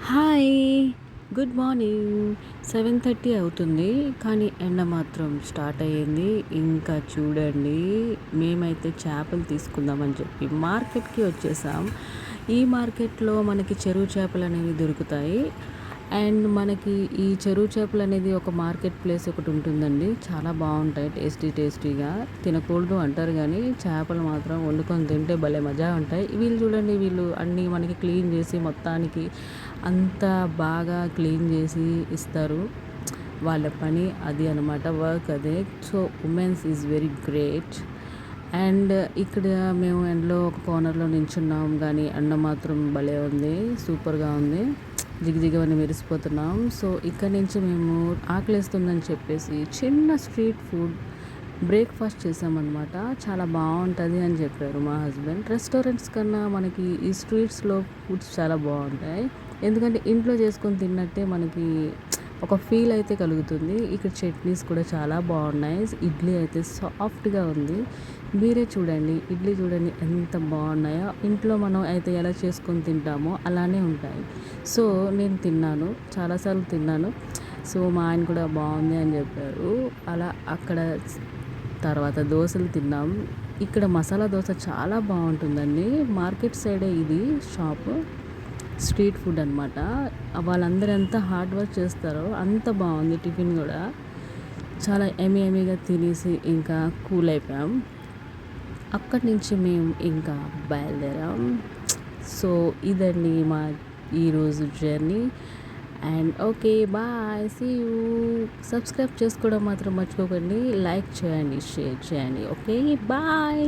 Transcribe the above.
Hi! Good morning. 7:30 అవుతుంది. కానీ ఎండ మాత్రం స్టార్ట్ అయ్యింది. ఇంకా చూడండి, మేమైతే చేపలు తీసుకుందామని చెప్పి మార్కెట్‌కి వచ్చేసాం. ఈ మార్కెట్‌లో మనకి చెరువు చేపలనేవి దొరుకుతాయి. అండ్ మనకి ఈ చెరువు చేపలనేది ఒక మార్కెట్ ప్లేస్ ఒకటుంటుందండి. చాలా బావుంటాయి టేస్టీగా. తినకూడదు అంటారు గానీ, చేపలు మాత్రం వండుకొని తింటే భలే మజా ఉంటాయి. వీళ్ళు చూడండి, వీళ్ళు అన్నీ మనకి క్లీన్ చేసి మొత్తానికి అంతా బాగా క్లీన్ చేసి ఇస్తారు. వాళ్ళ పని అది అనమాట. వర్క్ అదే. So, women's is very great. And ఇక్కడ మేము ఎండలో ఒక కార్నర్‌లో నించున్నాం గానీ, ఎండ మాత్రం భలే ఉంది. సూపర్‌గా ఉంది. జిగజిగమని మెరిసిపోతున్నాం. సో, ఇక్కడి నుంచి మేము ఆకలేస్తుందని చెప్పేసి చిన్న స్ట్రీట్ ఫుడ్ బ్రేక్‌ఫాస్ట్ చేశామనమాట. చాలా బావుంటది అని చెప్పారు మా హస్బెండ్. రెస్టారెంట్స్ కన్నా మనకి ఈ స్ట్రీట్స్‌లో ఫుడ్స్ చాలా బావుంటాయి. ఎందుకంటే ఇంట్లో చేసుకొని తిన్నట్టే మనకి ఒక ఫీల్ అయితే కలుగుతుంది. ఇక్కడ చట్నీస్ కూడా చాలా బాగున్నాయి. ఇడ్లీ అయితే సాఫ్ట్‌గా ఉంది. మీరే చూడండి, ఇడ్లీ చూడండి ఎంత బాగున్నాయో. ఇంట్లో మనం అయితే ఎలా చేసుకొని తింటామో అలానే ఉంటాయి. సో, నేను తిన్నాను. చాలా సార్లు తిన్నాను. సో, మా ఆయన కూడా బాగుంది అని చెప్పారు. అలా అక్కడ తర్వాత దోసలు తిన్నాం. ఇక్కడ మసాలా దోస చాలా బాగుంటుందండి. మార్కెట్ సైడే ఇది షాపు. స్ట్రీట్ ఫుడ్ అనమాట. వాళ్ళందరూ ఎంత హార్డ్ వర్క్ చేస్తారో అంత బాగుంది. టిఫిన్ కూడా చాలా యమ్మీగా తినేసి ఇంకా కూల్ అయిపోయాం. అక్కడి నుంచి మేము ఇంకా బయలుదేరాం. సో, ఇదండి మా ఈరోజు journey. And okay, bye, see you. Subscribe చేసుకోవడం మాత్రం మర్చిపోకండి. లైక్ చేయండి, షేర్ చేయండి. Okay, bye.